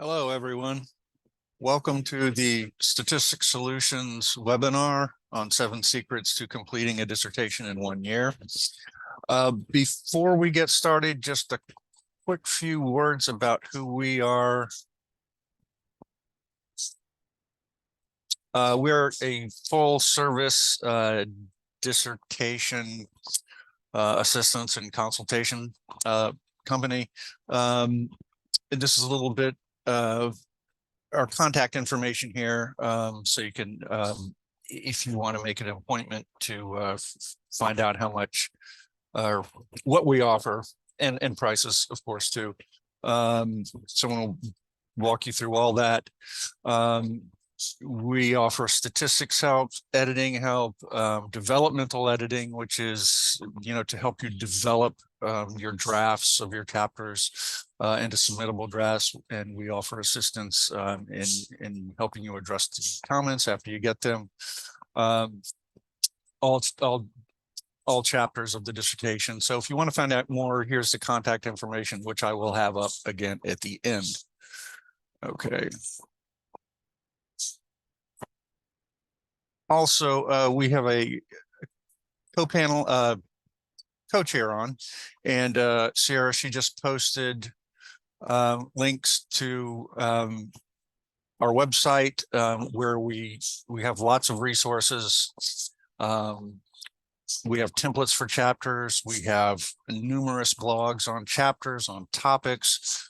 Hello, everyone. Welcome to the Statistics Solutions webinar on 7 secrets to completing a dissertation in 1 year. Before we get started, just a quick few words about who we are. We're a full service dissertation assistance and consultation company. And this is a little bit of our contact information here, so you can, if you want to make an appointment to find out how much or what we offer, and prices, of course, too. Someone will walk you through all that. We offer statistics help, editing help, developmental editing, which is, to help you develop your drafts of your chapters into submittable drafts. And we offer assistance in helping you address the comments after you get them. All chapters of the dissertation. So if you want to find out more, here's the contact information, which I will have up again at the end. Okay. Also, we have a co-panel co-chair on, and Sierra, she just posted links to our website, where we have lots of resources. We have templates for chapters. We have numerous blogs on chapters, on topics.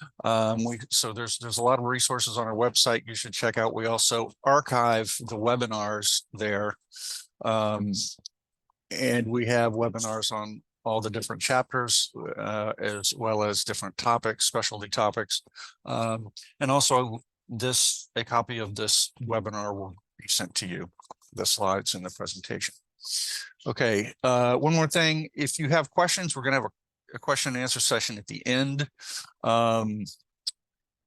So there's a lot of resources on our website you should check out. We also archive the webinars there. And we have webinars on all the different chapters, as well as different topics, specialty topics. And also a copy of this webinar will be sent to you, the slides and the presentation. Okay, one more thing. If you have questions, we're going to have a question and answer session at the end.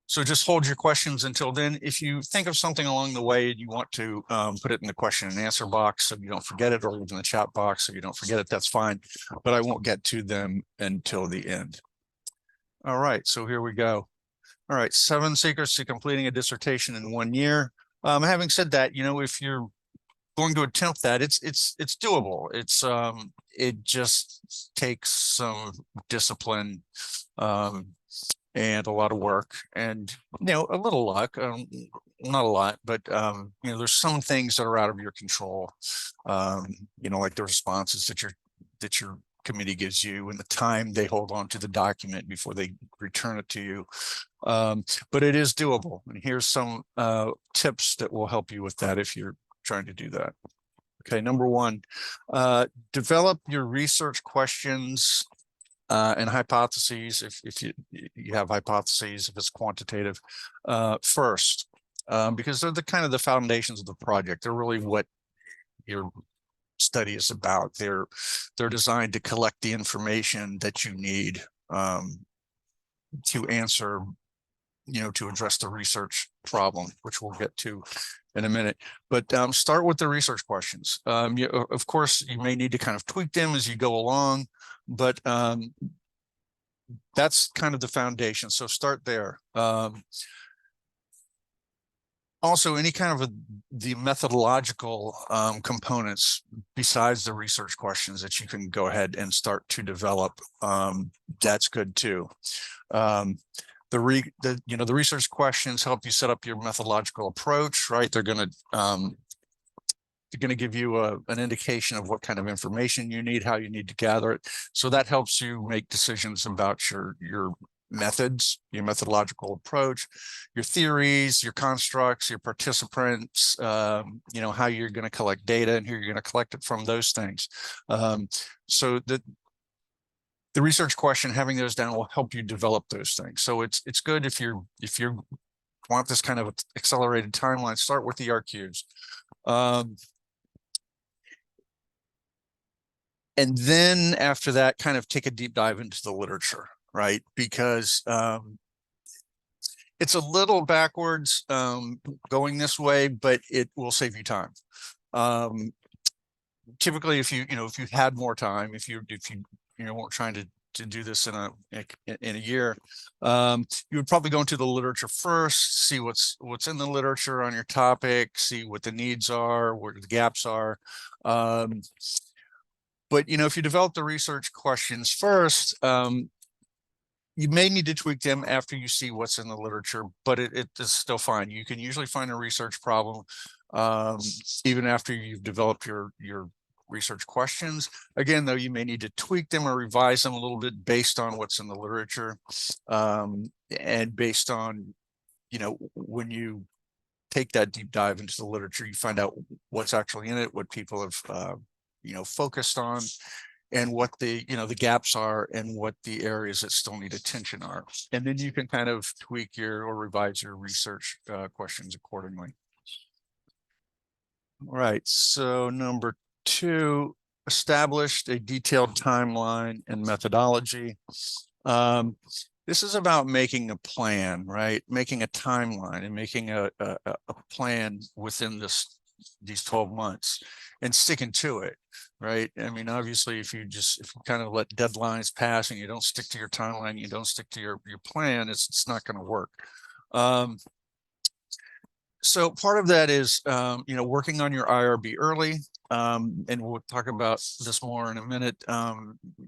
So just hold your questions until then. If you think of something along the way and you want to put it in the question and answer box so you don't forget it, or in the chat box so you don't forget it, that's fine. But I won't get to them until the end. All right, so here we go. All right, 7 secrets to completing a dissertation in 1 year. Having said that, if you're going to attempt that, it's doable. It just takes some discipline and a lot of work, and a little luck. Not a lot, but there's some things that are out of your control. Like the responses that your committee gives you, and the time they hold on to the document before they return it to you. But it is doable, and here's some tips that will help you with that if you're trying to do that. Okay, number 1, develop your research questions and hypotheses, if you have hypotheses, if it's quantitative, first, because they're the kind of the foundations of the project. They're really what your study is about. They're designed to collect the information that you need to answer, to address the research problem, which we'll get to in a minute. But start with the research questions. Of course, you may need to kind of tweak them as you go along, but that's kind of the foundation. So start there. Also, any kind of the methodological components besides the research questions that you can go ahead and start to develop, that's good too. The research questions help you set up your methodological approach, right? They're going to give you an indication of what kind of information you need, how you need to gather it. So that helps you make decisions about your methods, your methodological approach, your theories, your constructs, your participants, how you're going to collect data and who you're going to collect it from, those things. So the research question, having those down, will help you develop those things. So it's good if you want this kind of accelerated timeline, start with the RQs. And then after that, kind of take a deep dive into the literature, right? Because it's a little backwards going this way, but it will save you time. Typically, if you had more time, if you weren't trying to to do this in a year, you would probably go into the literature first, see what's in the literature on your topic, see what the needs are, where the gaps are. But if you develop the research questions first, you may need to tweak them after you see what's in the literature, but it is still fine. You can usually find a research problem even after you've developed your research questions. Again, though, you may need to tweak them or revise them a little bit based on what's in the literature, and based on, when you take that deep dive into the literature, you find out what's actually in it, what people have, focused on, and what the gaps are, and what the areas that still need attention are. And then you can kind of tweak or revise your research questions accordingly. All right, so number 2, established a detailed timeline and methodology. This is about making a plan, right? Making a timeline and making a plan within these 12 months and sticking to it, right? I mean, obviously, if you kind of let deadlines pass and you don't stick to your timeline, you don't stick to your plan, it's not going to work. So part of that is, working on your IRB early, and we'll talk about this more in a minute,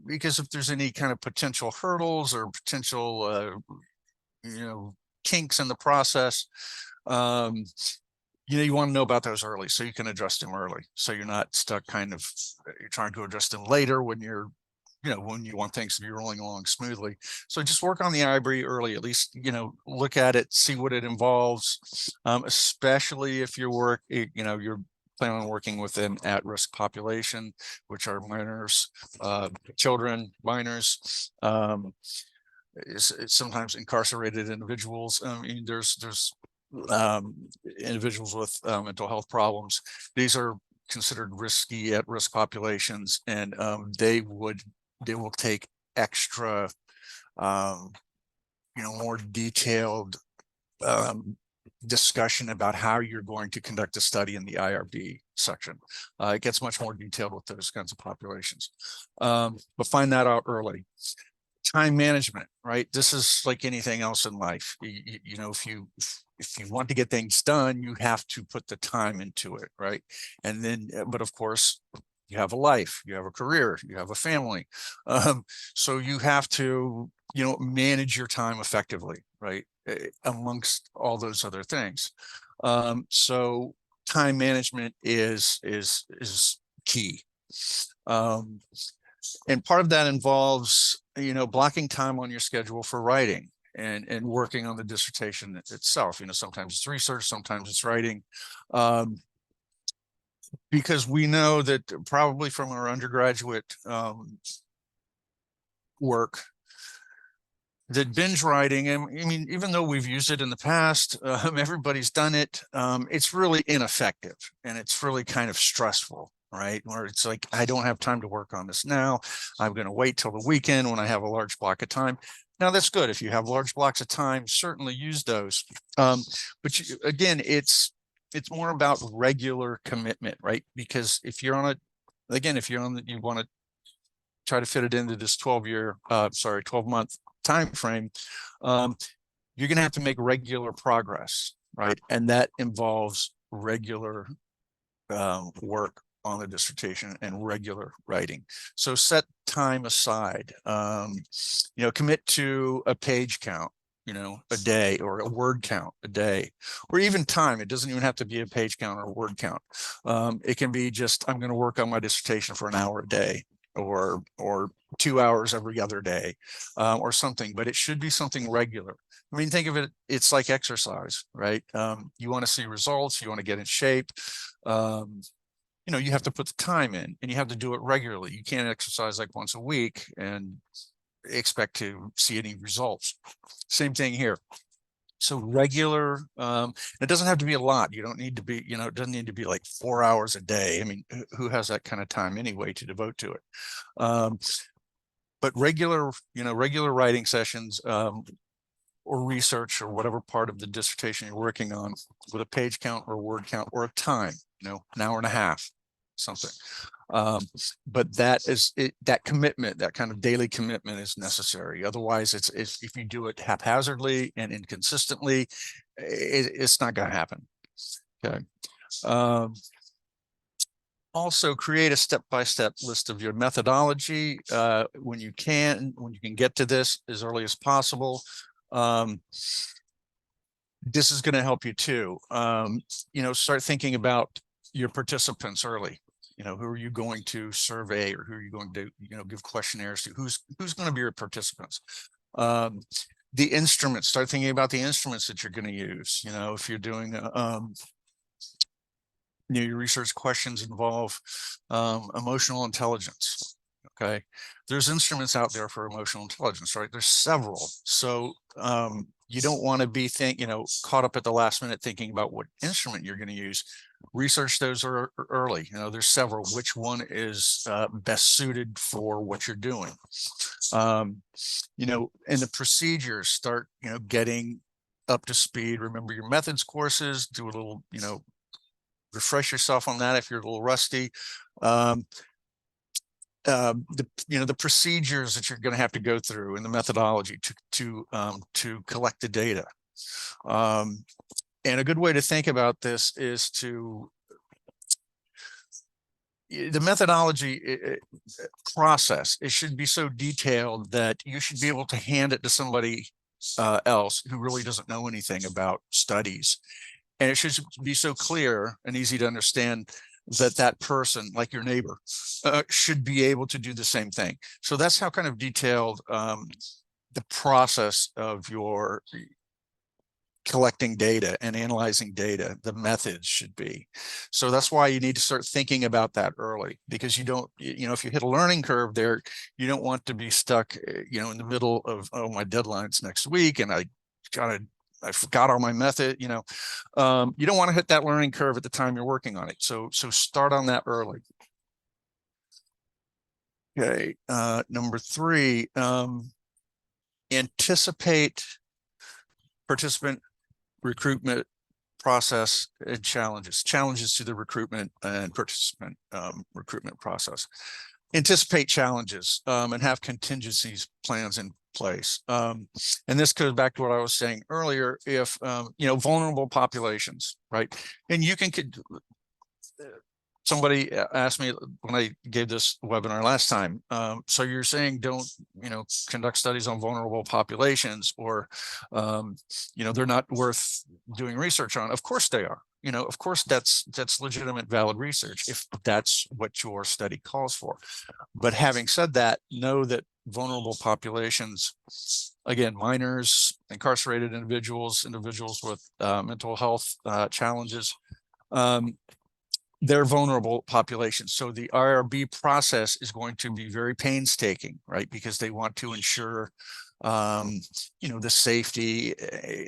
because if there's any kind of potential hurdles or potential, kinks in the process, you want to know about those early so you can adjust them early. So you're not stuck you're trying to adjust them later when when you want things to be rolling along smoothly. So just work on the IRB early, at least, look at it, see what it involves, especially if you're planning on working with an at-risk population, which are minors, children, minors, sometimes incarcerated individuals. There's individuals with mental health problems. These are considered risky at-risk populations, and they will take extra, more detailed discussion about how you're going to conduct a study in the IRB section. It gets much more detailed with those kinds of populations, but find that out early. Time management, right? This is like anything else in life. If you want to get things done, you have to put the time into it, right? And then, but of course, you have a life, you have a career, you have a family. So you have to, manage your time effectively, right? Amongst all those other things. So time management is key. And part of that involves, blocking time on your schedule for writing and working on the dissertation itself. Sometimes it's research, sometimes it's writing. Because we know that probably from our undergraduate work, that binge writing, and I mean, even though we've used it in the past, everybody's done it, it's really ineffective, and it's really kind of stressful, right? Where it's like, I don't have time to work on this now. I'm going to wait till the weekend when I have a large block of time. Now, that's good. If you have large blocks of time, certainly use those. But again, it's more about regular commitment, right? Because if you're on you want to try to fit it into this 12-month time frame, you're going to have to make regular progress, right? And that involves regular work on the dissertation and regular writing. So set time aside, commit to a page count, a day, or a word count a day, or even time. It doesn't even have to be a page count or a word count. It can be just, I'm going to work on my dissertation for an hour a day, or 2 hours every other day, or something, but it should be something regular. I mean, think of it, it's like exercise, right? You want to see results, you want to get in shape. You have to put the time in, and you have to do it regularly. You can't exercise like once a week and expect to see any results. Same thing here. So regular, it doesn't have to be a lot. You don't need to be, it doesn't need to be like 4 hours a day. I mean, who has that kind of time anyway to devote to it? But regular writing sessions, or research, or whatever part of the dissertation you're working on, with a page count or a word count or a time, an hour and a half. something. But that is it, that commitment, that kind of daily commitment is necessary. Otherwise, it's if you do it haphazardly and inconsistently, it's not going to happen. Okay. Also create a step-by-step list of your methodology when you can get to this as early as possible. This is going to help you too. Start thinking about your participants early. Who are you going to survey, or who are you going to give questionnaires to? Who's going to be your participants? The instruments, start thinking about the instruments that you're going to use. If you're doing your research questions involve emotional intelligence. Okay, there's instruments out there for emotional intelligence, right? There's several. So you don't want to be caught up at the last minute thinking about what instrument you're going to use. Research those early. There's several. Which one is best suited for what you're doing? And the procedures, start getting up to speed. Remember your methods courses. Do a little refresh yourself on that if you're a little rusty. The procedures that you're going to have to go through and the methodology to collect the data. And a good way to think about this is the methodology process. It should be so detailed that you should be able to hand it to somebody else who really doesn't know anything about studies. And it should be so clear and easy to understand that person, like your neighbor, should be able to do the same thing. So that's how kind of detailed the process of your collecting data and analyzing data, the methods should be. So that's why you need to start thinking about that early, because you don't, if you hit a learning curve there, you don't want to be stuck, in the middle of, oh, my deadline's next week and I forgot all my method. You don't want to hit that learning curve at the time you're working on it. So start on that early. Okay. Number 3, anticipate participant recruitment process and challenges to the recruitment and participant recruitment process. Anticipate challenges and have contingencies plans in place. And this goes back to what I was saying earlier. If vulnerable populations, right? And you can somebody asked me when I gave this webinar last time, so you're saying don't conduct studies on vulnerable populations, or they're not worth doing research on. Of course they are. Of course that's legitimate, valid research if that's what your study calls for. But having said that, know that vulnerable populations, again, minors, incarcerated individuals with mental health challenges, they're vulnerable populations. So the IRB process is going to be very painstaking, right? Because they want to ensure, the safety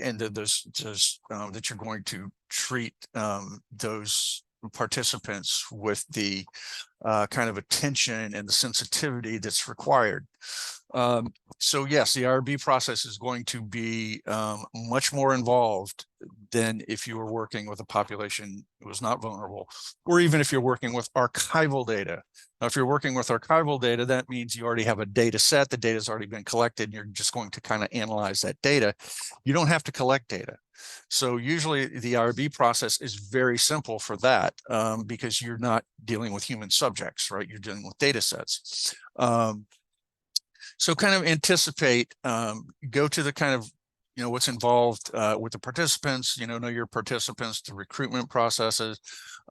and that you're going to treat those participants with the kind of attention and the sensitivity that's required. So yes, the IRB process is going to be much more involved than if you were working with a population that was not vulnerable, or even if you're working with archival data. Now, if you're working with archival data, that means you already have a data set. The data has already been collected, and you're just going to kind of analyze that data. You don't have to collect data. So usually the IRB process is very simple for that, because you're not dealing with human subjects, right? You're dealing with data sets. So kind of anticipate, go to the kind of, what's involved with the participants, know your participants, the recruitment processes,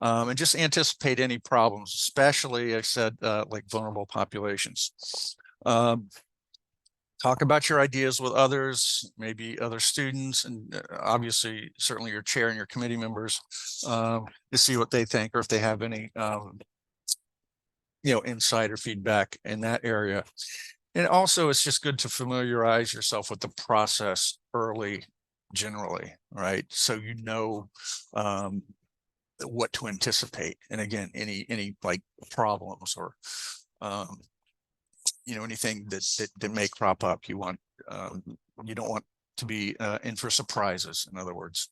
and just anticipate any problems, especially, I said, like vulnerable populations. Talk about your ideas with others, maybe other students, and obviously, certainly your chair and your committee members, to see what they think, or if they have any, insight or feedback in that area. And also, it's just good to familiarize yourself with the process early, generally, right? So what to anticipate. And again, any like problems or anything that may crop up, you don't want to be in for surprises, in other words.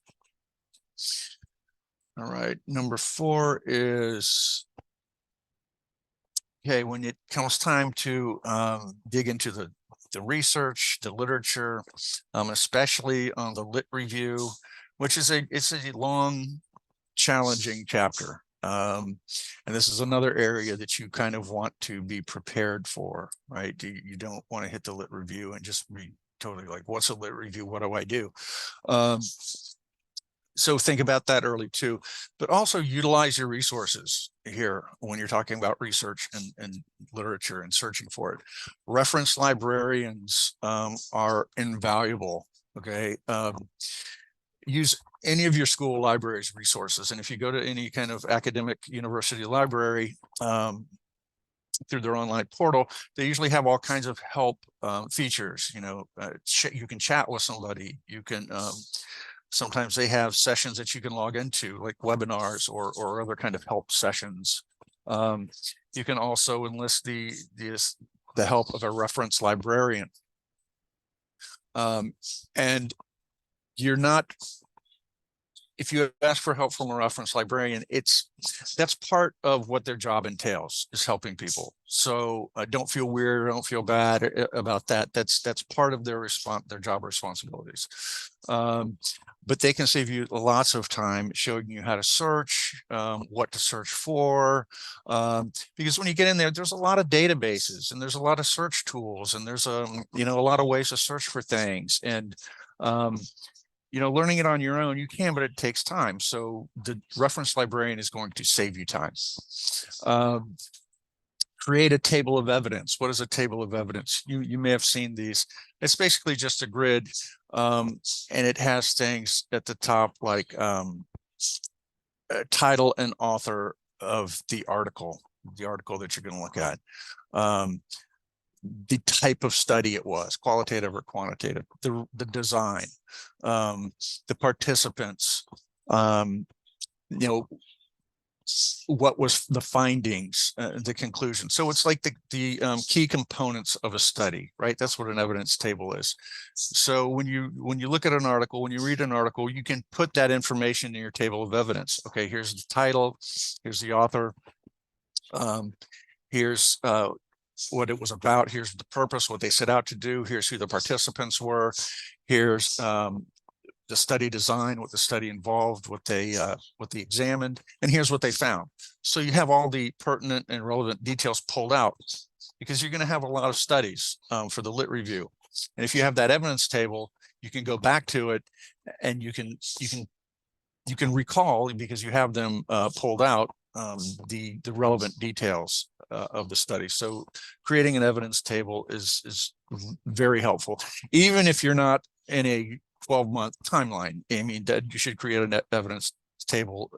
All right, number 4 is Okay, when it comes time to dig into the research, the literature, especially on the lit review, which is it's a long, challenging chapter. And this is another area that you kind of want to be prepared for, right? You don't want to hit the lit review and just be totally like, what's a lit review? What do I do? So think about that early too, but also utilize your resources here when you're talking about research and literature and searching for it. Reference librarians are invaluable. Okay. Use any of your school library's resources. And if you go to any kind of academic university library, through their online portal, they usually have all kinds of help features. You can chat with somebody. You can sometimes they have sessions that you can log into, like webinars or other kind of help sessions. You can also enlist the help of a reference librarian. And you're not, if you ask for help from a reference librarian, that's part of what their job entails, is helping people. So don't feel weird, don't feel bad about that. That's part of their job responsibilities. But they can save you lots of time showing you how to search, what to search for, because when you get in there, there's a lot of databases and there's a lot of search tools and there's a lot of ways to search for things. And learning it on your own, you can, but it takes time. So the reference librarian is going to save you time. Create a table of evidence. What is a table of evidence? You may have seen these. It's basically just a grid, and it has things at the top like title and author of the article that you're going to look at. The type of study it was, qualitative or quantitative, the design, the participants, what was the findings, the conclusion. So it's like the key components of a study, right? That's what an evidence table is. So when you look at an article, when you read an article, you can put that information in your table of evidence. Okay, here's the title, here's the author, here's what it was about, here's the purpose, what they set out to do, here's who the participants were, here's the study design, what the study involved, what they examined, and here's what they found. So you have all the pertinent and relevant details pulled out, because you're going to have a lot of studies for the lit review. And if you have that evidence table, you can go back to it and you can recall, because you have them pulled out, the relevant details of the study. So creating an evidence table is very helpful, even if you're not in a 12-month timeline. I mean, you should create an evidence table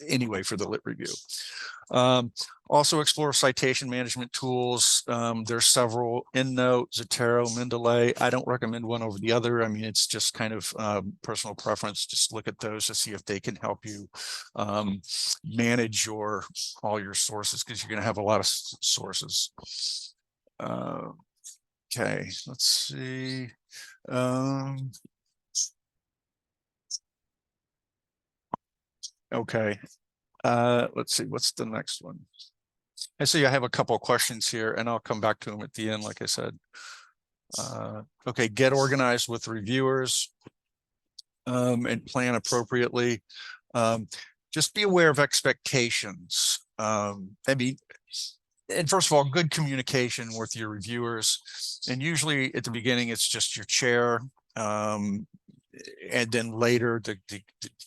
anyway for the lit review. Also explore citation management tools. There's several: EndNote, Zotero, Mendeley. I don't recommend one over the other. I mean, it's just kind of personal preference. Just look at those to see if they can help you manage all your sources, because you're going to have a lot of sources. Okay, let's see. Okay, let's see, what's the next one? I see I have a couple of questions here, and I'll come back to them at the end, like I said. Okay, get organized with reviewers and plan appropriately. Just be aware of expectations. I mean, and first of all, good communication with your reviewers. And usually at the beginning, it's just your chair. And then later,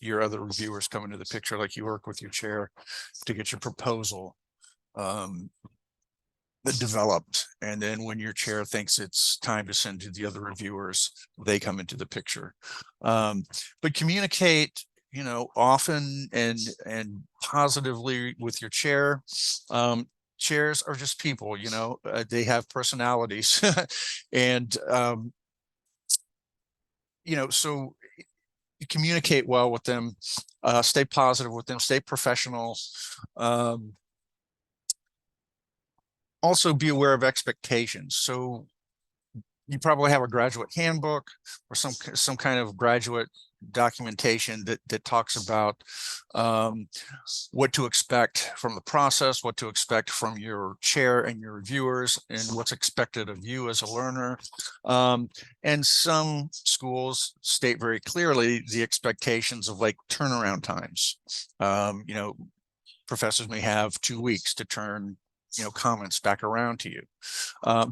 your other reviewers come into the picture, like you work with your chair to get your proposal developed. And then when your chair thinks it's time to send to the other reviewers, they come into the picture. But communicate, often and positively with your chair. Chairs are just people, they have personalities. And, so you communicate well with them, stay positive with them, stay professional. Also be aware of expectations. So you probably have a graduate handbook or some kind of graduate documentation that talks about what to expect from the process, what to expect from your chair and your reviewers, and what's expected of you as a learner. And some schools state very clearly the expectations of like turnaround times. Professors may have 2 weeks to turn comments back around to you.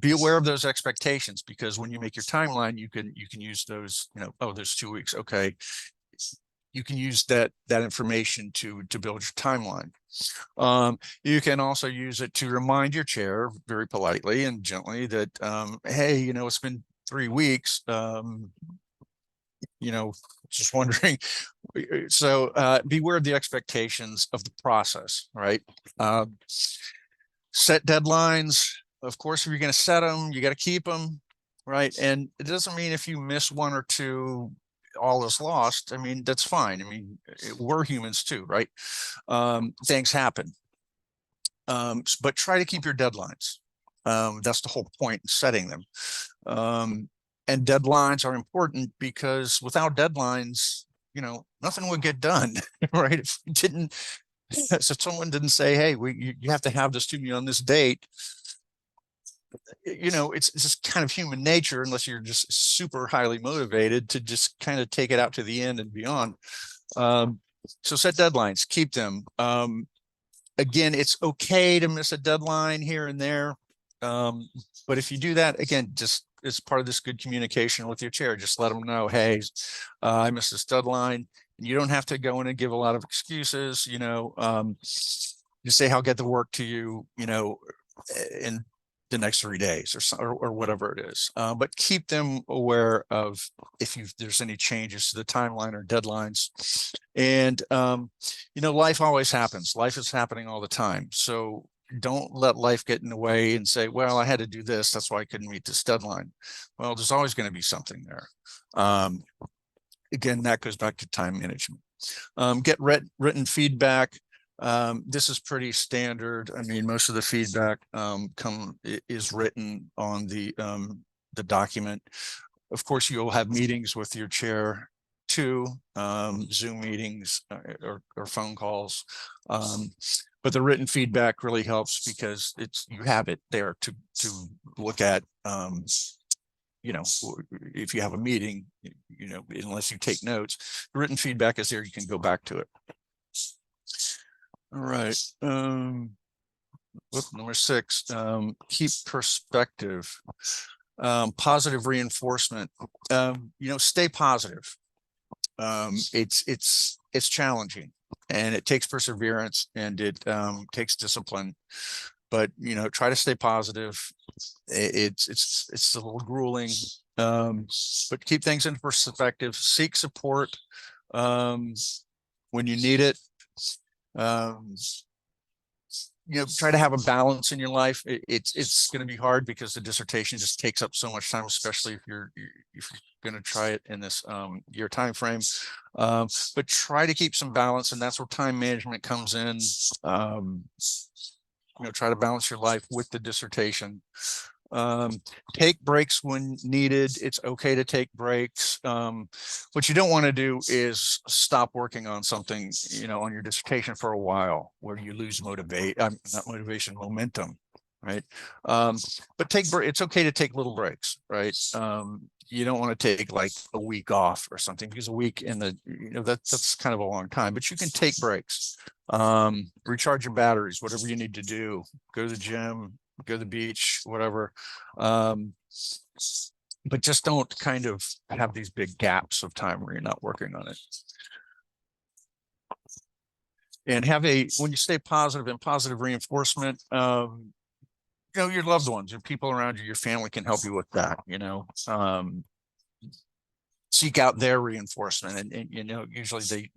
Be aware of those expectations, because when you make your timeline, you can use those, oh, there's 2 weeks. Okay. You can use that information to build your timeline. You can also use it to remind your chair very politely and gently that, hey, it's been 3 weeks. Just wondering. So beware of the expectations of the process, right? Set deadlines. Of course, if you're going to set them, you got to keep them, right? And it doesn't mean if you miss 1 or 2, all is lost. I mean, that's fine. I mean, we're humans too, right? Things happen. But try to keep your deadlines. That's the whole point in setting them. And deadlines are important, because without deadlines, nothing would get done, right? If you didn't, so someone didn't say, hey, you have to have this to me on this date. It's just kind of human nature, unless you're just super highly motivated, to just kind of take it out to the end and beyond. So set deadlines, keep them. Again, it's okay to miss a deadline here and there. But if you do that, again, just it's part of this good communication with your chair. Just let them know, hey, I missed this deadline. You don't have to go in and give a lot of excuses. Just say, I'll get the work to you, in the next 3 days or whatever it is. But keep them aware of if there's any changes to the timeline or deadlines. And life always happens. Life is happening all the time. So don't let life get in the way and say, well, I had to do this, that's why I couldn't meet this deadline. Well, there's always going to be something there. Again, that goes back to time management. Get written feedback. This is pretty standard. I mean, most of the feedback is written on the document. Of course, you'll have meetings with your chair too, Zoom meetings or phone calls. But the written feedback really helps, because you have it there to look at. If you have a meeting, unless you take notes, the written feedback is there. You can go back to it. All right. Number 6, keep perspective. Positive reinforcement. Stay positive. It's challenging, and it takes perseverance, and it takes discipline. But try to stay positive. It's a little grueling, but keep things in perspective. Seek support when you need it. Try to have a balance in your life. It's going to be hard, because the dissertation just takes up so much time, especially if you're going to try it in this year time frame. But try to keep some balance, and that's where time management comes in. Try to balance your life with the dissertation. Take breaks when needed. It's okay to take breaks. What you don't want to do is stop working on something, on your dissertation for a while, where you lose not motivation, momentum, right? But it's okay to take little breaks, right? You don't want to take like a week off or something, because a week in the, that's kind of a long time, but you can take breaks. Recharge your batteries, whatever you need to do. Go to the gym, go to the beach, whatever. But just don't kind of have these big gaps of time where you're not working on it. And when you stay positive, and positive reinforcement, your loved ones, your people around you, your family can help you with that. Seek out their reinforcement, and usually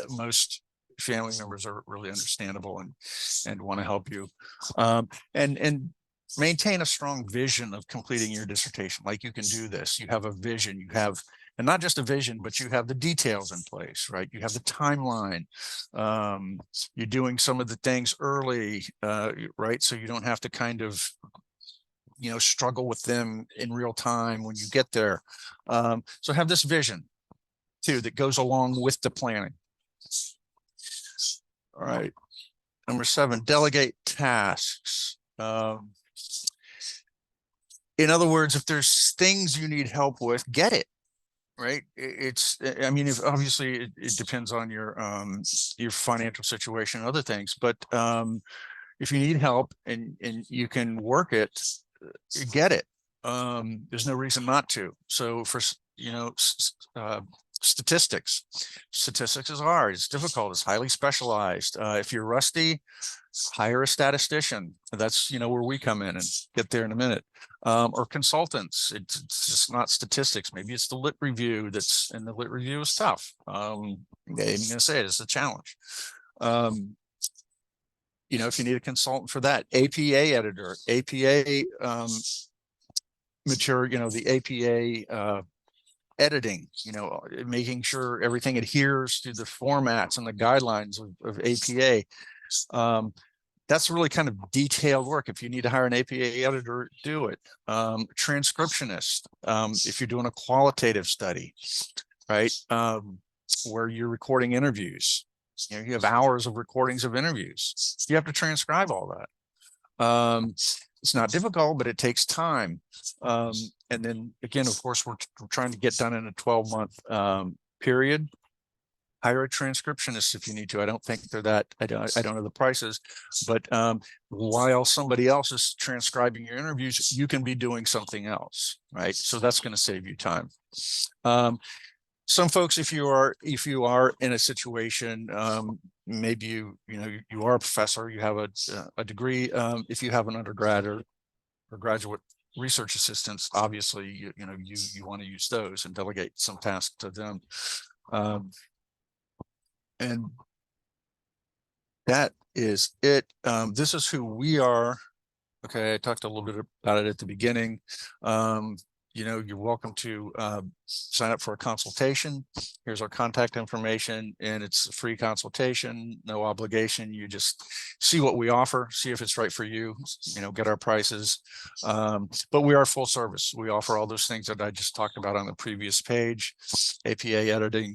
most family members are really understandable and want to help you. And maintain a strong vision of completing your dissertation. Like, you can do this. You have a vision. And not just a vision, but you have the details in place, right? You have the timeline. You're doing some of the things early, right? So you don't have to kind of, struggle with them in real time when you get there. So have this vision. too, that goes along with the planning. All right. Number 7, delegate tasks. In other words, if there's things you need help with, get it. Right. It's, I mean, if obviously it depends on your financial situation and other things, but if you need help and you can work it, get it. There's no reason not to. So for, statistics is hard, it's difficult, it's highly specialized. If you're rusty, hire a statistician. That's, where we come in, and get there in a minute. Or consultants. It's just not statistics. Maybe it's the lit review and the lit review is tough. I'm going to say it's a challenge. If you need a consultant for that, APA editor, APA material, the APA editing, making sure everything adheres to the formats and the guidelines of APA. That's really kind of detailed work. If you need to hire an APA editor, do it. Transcriptionist, if you're doing a qualitative study, right, where you're recording interviews, you have hours of recordings of interviews. You have to transcribe all that. It's not difficult, but it takes time. And then again, of course, we're trying to get done in a 12-month period. Hire a transcriptionist if you need to. I don't think they're that, I don't know the prices, but while somebody else is transcribing your interviews, you can be doing something else, right? So that's going to save you time. Some folks, if you are in a situation, maybe you are a professor, you have a degree. If you have an undergrad or graduate research assistants, obviously you want to use those and delegate some tasks to them. And that is it. This is who we are. Okay, I talked a little bit about it at the beginning. You're welcome to sign up for a consultation. Here's our contact information, and it's a free consultation, no obligation. You just see what we offer, see if it's right for you, get our prices. But we are full service. We offer all those things that I just talked about on the previous page: APA editing,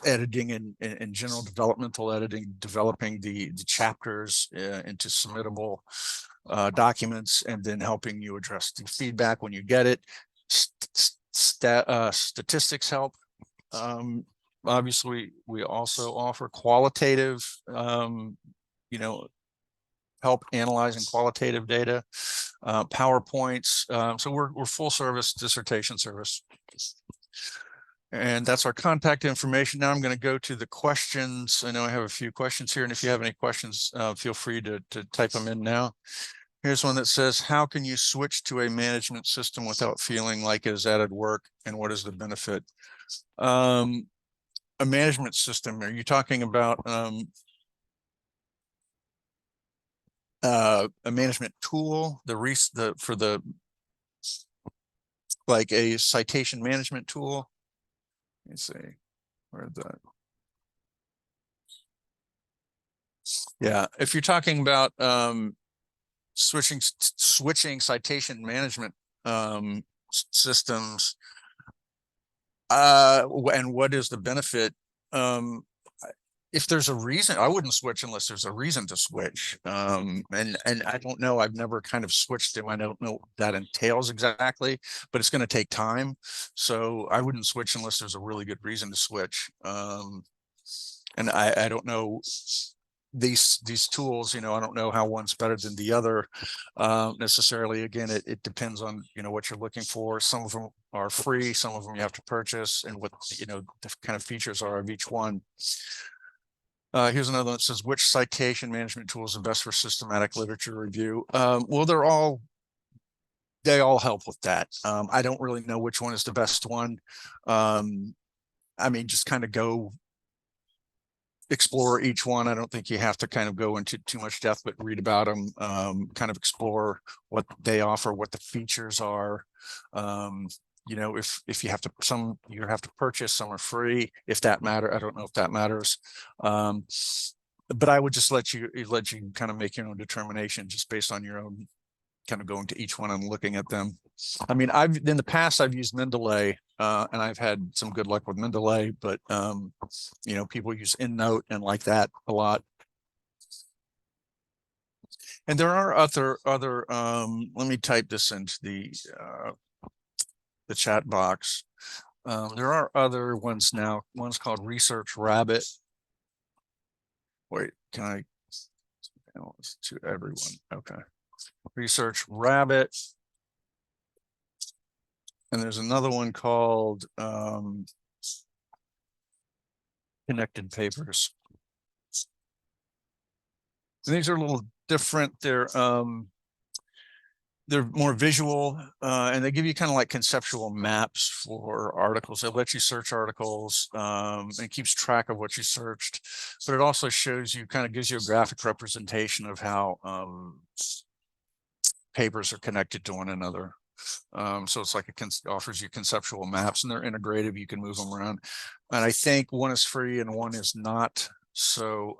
editing and general developmental editing, developing the chapters into submittable documents, and then helping you address the feedback when you get it. Statistics help. Obviously, we also offer qualitative, help analyzing qualitative data, PowerPoints. So we're full service dissertation service. And that's our contact information. Now I'm going to go to the questions. I know I have a few questions here, and if you have any questions, feel free to type them in now. Here's one that says, how can you switch to a management system without feeling like it is added work, and what is the benefit? A management system, are you talking about a management tool, like a citation management tool? Let me see, where's that? Yeah, if you're talking about switching citation management systems, and what is the benefit? If there's a reason, I wouldn't switch unless there's a reason to switch. And I don't know, I've never kind of switched them. I don't know what that entails exactly, but it's going to take time. So I wouldn't switch unless there's a really good reason to switch. And I don't know these tools, I don't know how one's better than the other necessarily. Again, it depends on, what you're looking for. Some of them are free, some of them you have to purchase, and what, the kind of features are of each one. Here's another one that says, which citation management tool is the best for systematic literature review? Well, they all help with that. I don't really know which one is the best one. I mean, just kind of go explore each one. I don't think you have to kind of go into too much depth, but read about them, kind of explore what they offer, what the features are. If you have to purchase, some are free. If that matter, I don't know if that matters. But I would just let you kind of make your own determination just based on your own kind of going to each one and looking at them. I mean, in the past I've used Mendeley, and I've had some good luck with Mendeley, but you know, people use EndNote and like that a lot. And there are other let me type this into the chat box. There are other ones now. One's called Research Rabbit. Wait, can I? Oh, it's to everyone. Okay. Research Rabbit. And there's another one called Connected Papers. And these are a little different. They're more visual, and they give you kind of like conceptual maps for articles. They let you search articles, and it keeps track of what you searched, but it also shows you, kind of gives you a graphic representation of how papers are connected to one another. So it's like it offers you conceptual maps, and they're integrative. You can move them around. And I think one is free and one is not. So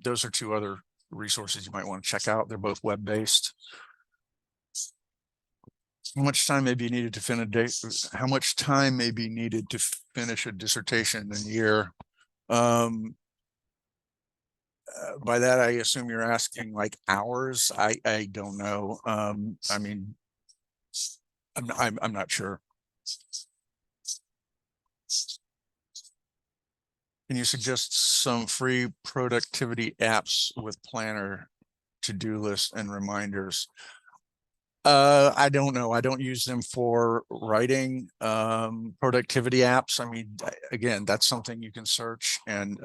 those are two other resources you might want to check out. They're both web-based. How much time may be needed to finish a dissertation in a year? By that, I assume you're asking like hours. I don't know. I mean, I'm not sure. Can you suggest some free productivity apps with planner, to-do lists, and reminders? I don't know. I don't use them for writing. Productivity apps, I mean, again, that's something you can search and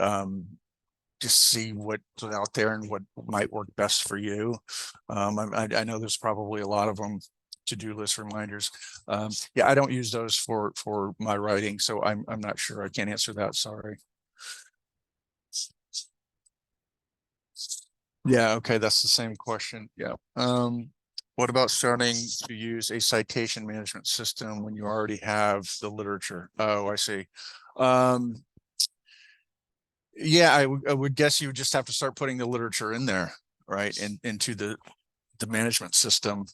just see what's out there and what might work best for you. I know there's probably a lot of them, to-do list, reminders. Yeah, I don't use those for my writing, so I'm not sure. I can't answer that. Sorry. Yeah, okay, that's the same question. Yeah. What about starting to use a citation management system when you already have the literature? Oh, I see. Yeah, I would guess you would just have to start putting the literature in there, right? Into the management system.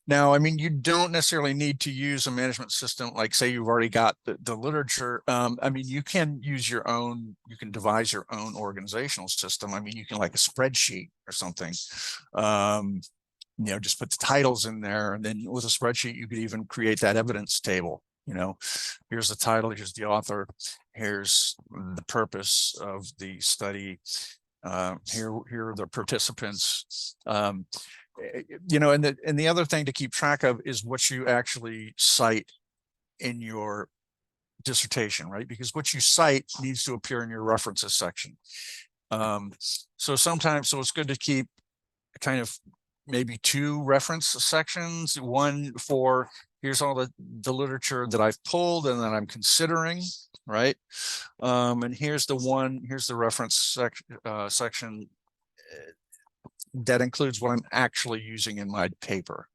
Now, I mean, you don't necessarily need to use a management system, like say you've already got the literature. I mean, you can use your own, you can devise your own organizational system. I mean, you can like a spreadsheet or something. You know, just put the titles in there, and then with a spreadsheet, you could even create that evidence table. You know, here's the title, here's the author, here's the purpose of the study. Here are the participants. You know, and the other thing to keep track of is what you actually cite in your dissertation, right? Because what you cite needs to appear in your references section. So it's good to keep kind of maybe two reference sections, one for here's all the literature that I've pulled and that I'm considering, right? And here's the reference section that includes what I'm actually using in my paper,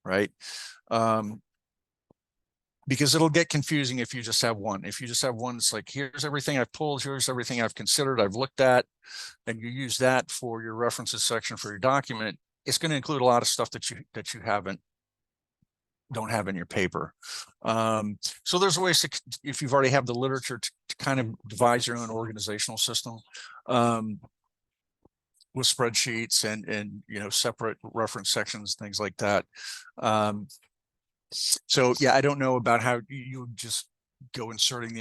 right? Because it'll get confusing if you just have one. If you just have one, it's like, here's everything I've pulled, here's everything I've considered, I've looked at, and you use that for your references section for your document. It's going to include a lot of stuff that you don't have in your paper. So there's ways to, if you've already have the literature, to kind of devise your own organizational system with spreadsheets and you know, separate reference sections, things like that. So yeah, I don't know about how you just go inserting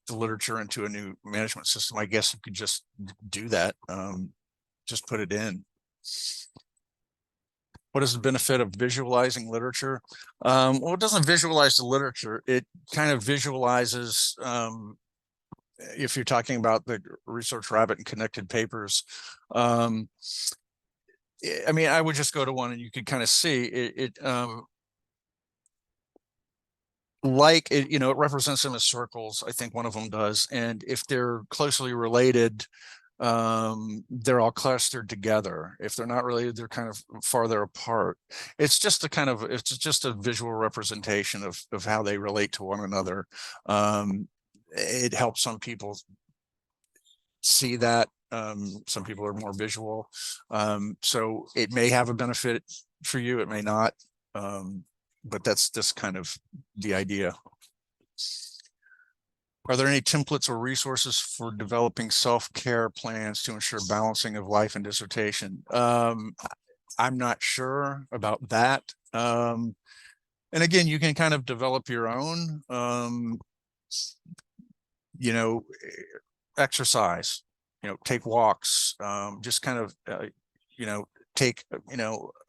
the literature into a new management system. I guess you could just do that. Just put it in. What is the benefit of visualizing literature? Well, it doesn't visualize the literature. It kind of visualizes, if you're talking about the Research Rabbit and Connected Papers. I mean, I would just go to one and you could kind of see it. Like it, you know, it represents them as circles. I think one of them does. And if they're closely related, they're all clustered together. If they're not related, they're kind of farther apart. It's just a visual representation of how they relate to one another. It helps some people see that Some people are more visual. So it may have a benefit for you, it may not. But that's just kind of the idea. Are there any templates or resources for developing self-care plans to ensure balancing of life and dissertation? I'm not sure about that. And again, you can kind of develop your own, exercise, take walks, just kind of, take,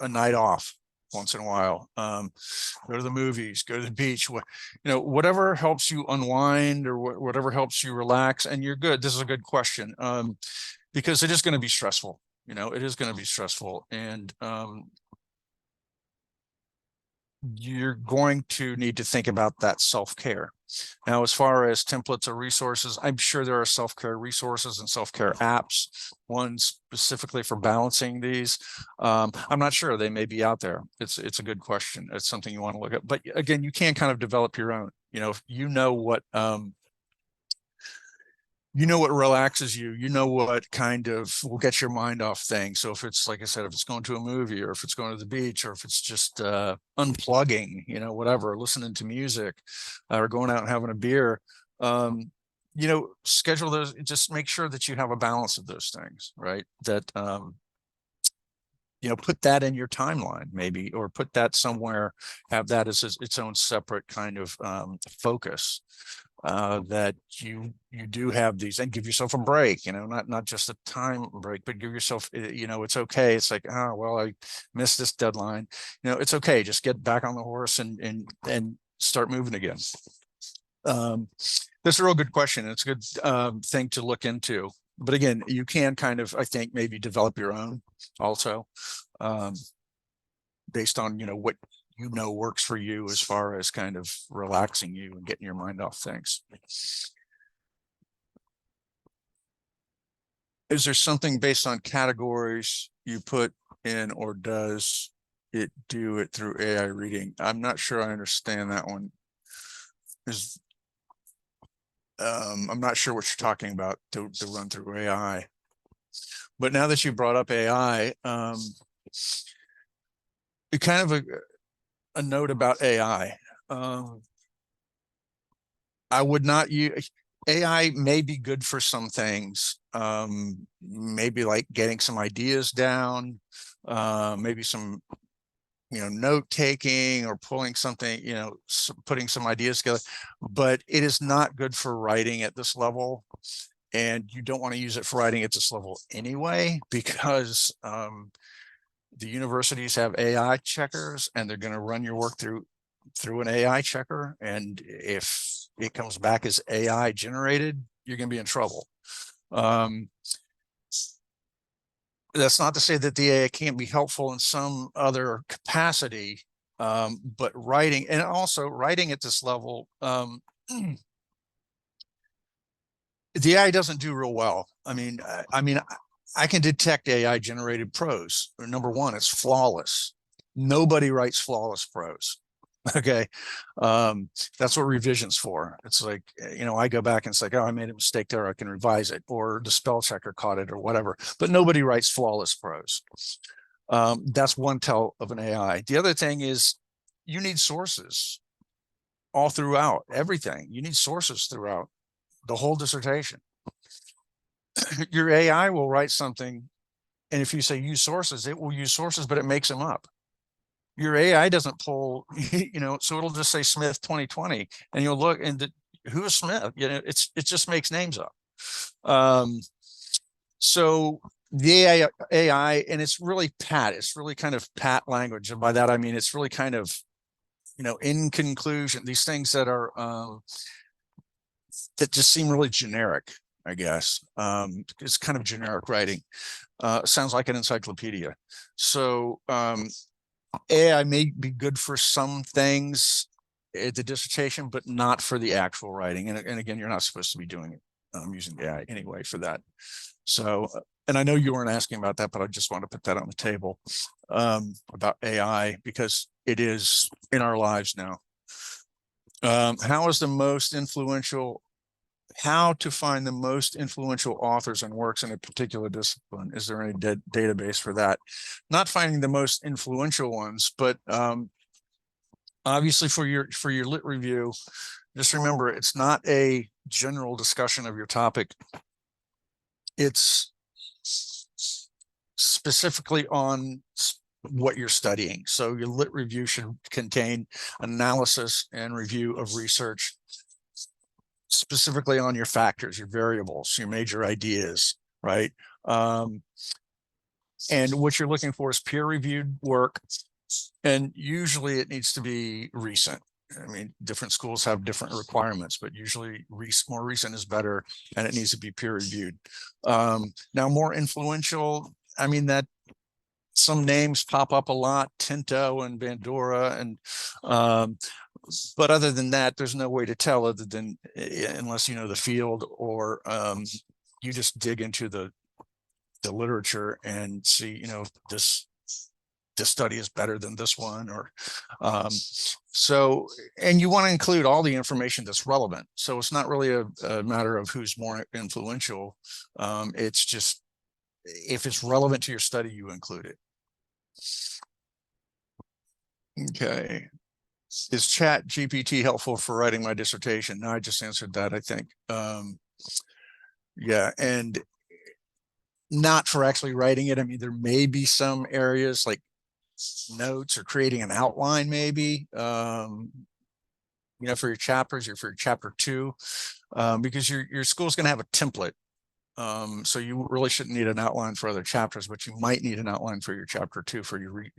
a night off once in a while, go to the movies, go to the beach, whatever helps you unwind or whatever helps you relax. And you're good. This is a good question, because it is going to be stressful. It is going to be stressful, and you're going to need to think about that self-care. Now, as far as templates or resources, I'm sure there are self-care resources and self-care apps, one specifically for balancing these. I'm not sure, they may be out there. It's a good question. It's something you want to look at. But again, you can kind of develop your own. If you know what relaxes you, what kind of will get your mind off things. So if it's, like I said, if it's going to a movie, or if it's going to the beach, or if it's just unplugging, whatever, listening to music, or going out and having a beer, schedule those. Just make sure that you have a balance of those things, right? That put that in your timeline maybe, or put that somewhere, have that as its own separate kind of focus. That you do have these, and give yourself a break, not just a time break, but give yourself, it's okay. It's like, oh, well, I missed this deadline. It's okay. Just get back on the horse and start moving again. That's a real good question. It's a good thing to look into. But again, you can kind of, I think, maybe develop your own also, based on, what works for you as far as kind of relaxing you and getting your mind off things. Is there something based on categories you put in, or does it do it through AI reading? I'm not sure I understand that one. I'm not sure what you're talking about to run through AI. But now that you brought up AI, it kind of a note about AI. I would not use AI. May be good for some things, maybe like getting some ideas down, maybe some note taking, or pulling something, putting some ideas together, but it is not good for writing at this level. And you don't want to use it for writing at this level anyway, because the universities have AI checkers, and they're going to run your work through an AI checker. And if it comes back as AI generated, you're going to be in trouble. That's not to say that the AI can't be helpful in some other capacity, but writing, and also writing at this level, the AI doesn't do real well. I can detect AI generated prose. Number one, it's flawless. Nobody writes flawless prose. Okay. That's what revision's for. It's like, I go back and it's like, oh, I made a mistake there, I can revise it, or the spell checker caught it, or whatever. But nobody writes flawless prose. That's one tell of an AI. The other thing is, you need sources all throughout everything. You need sources throughout the whole dissertation. Your AI will write something, and if you say use sources, it will use sources, but it makes them up. Your AI doesn't pull, so it'll just say Smith 2020, and you'll look, and who is Smith? It just makes names up. So the AI, and it's really pat. It's really kind of pat language, and by that I mean it's really kind of, in conclusion, these things that are that just seem really generic, I guess. It's kind of generic writing. Sounds like an encyclopedia. So AI may be good for some things at the dissertation, but not for the actual writing. And again, you're not supposed to be doing it using AI anyway for that. So, and I know you weren't asking about that, but I just want to put that on the table about AI, because it is in our lives now. How is the most influential how to find the most influential authors and works in a particular discipline. Is there any database for that? Not finding the most influential ones, but obviously for your lit review, just remember it's not a general discussion of your topic. It's specifically on what you're studying. So your lit review should contain analysis and review of research specifically on your factors, your variables, your major ideas, right? And what you're looking for is peer-reviewed work, and usually it needs to be recent. I mean, different schools have different requirements, but usually more recent is better, and it needs to be peer-reviewed. Now, more influential, I mean, that some names pop up a lot, Tinto and Bandura, and but other than that, there's no way to tell other than unless you know the field or you just dig into the literature and see, you know, this study is better than this one, or so, and you want to include all the information that's relevant. So it's not really a matter of who's more influential. It's just if it's relevant to your study, you include it. Okay. Is Chat GPT helpful for writing my dissertation? No, I just answered that, I think. Yeah, and not for actually writing it. I mean, there may be some areas like notes or creating an outline, maybe, you know, for your chapters or for your chapter 2, because your school's going to have a template. So you really shouldn't need an outline for other chapters, but you might need an outline for your chapter 2 for your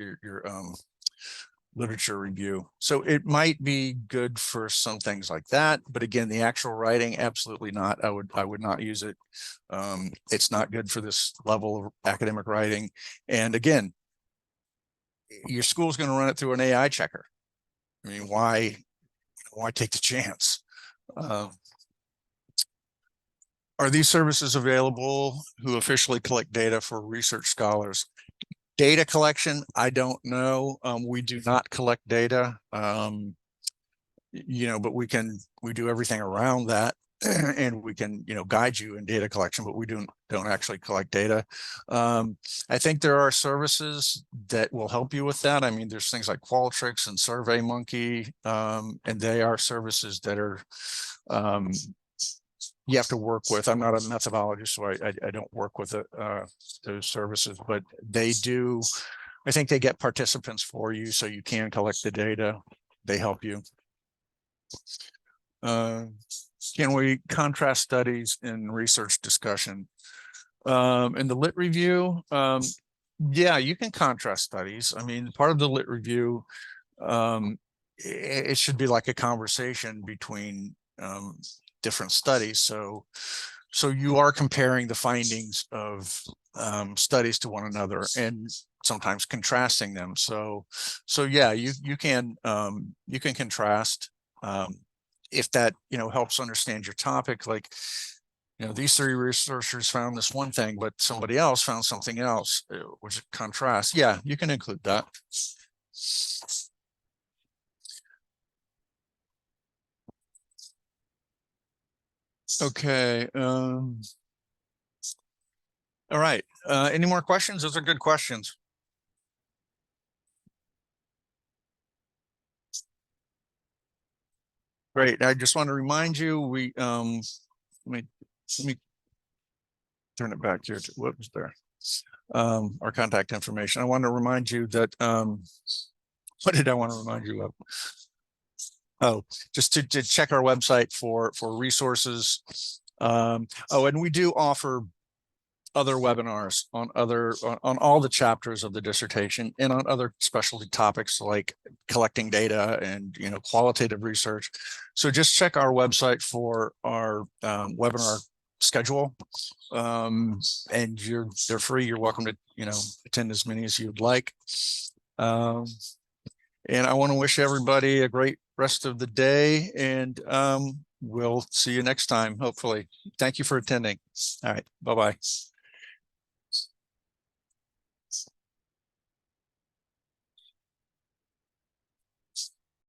literature review. So it might be good for some things like that, but again, the actual writing, absolutely not. I would not use it. It's not good for this level of academic writing. And again, your school's going to run it through an AI checker. I mean, why take the chance? Are these services available who officially collect data for research scholars? Data collection, I don't know. We do not collect data, you know, but we do everything around that, and we can, you know, guide you in data collection, but we don't actually collect data. I think there are services that will help you with that. I mean, there's things like Qualtrics and SurveyMonkey, and they are services that are you have to work with. I'm not a methodologist, so I don't work with those services, but they do. I think they get participants for you, so you can collect the data. They help you. Can we contrast studies in research discussion? In the lit review, yeah, you can contrast studies. I mean, part of the lit review, it should be like a conversation between different studies. So you are comparing the findings of studies to one another and sometimes contrasting them. So yeah, you can contrast if that, you know, helps understand your topic. Like, you know, these 3 researchers found this one thing, but somebody else found something else, which contrasts. Yeah, you can include that. Okay. All right. Any more questions? Those are good questions. Great. I just want to remind you, we let me turn it back here to what was there. Our contact information. I want to remind you that what did I want to remind you of? Oh, just to check our website for resources. Oh, and we do offer other webinars on all the chapters of the dissertation and on other specialty topics like collecting data and, you know, qualitative research. So just check our website for our webinar schedule, and they're free. You're welcome to, you know, attend as many as you'd like. And I want to wish everybody a great rest of the day, and we'll see you next time, hopefully. Thank you for attending. All right, bye-bye.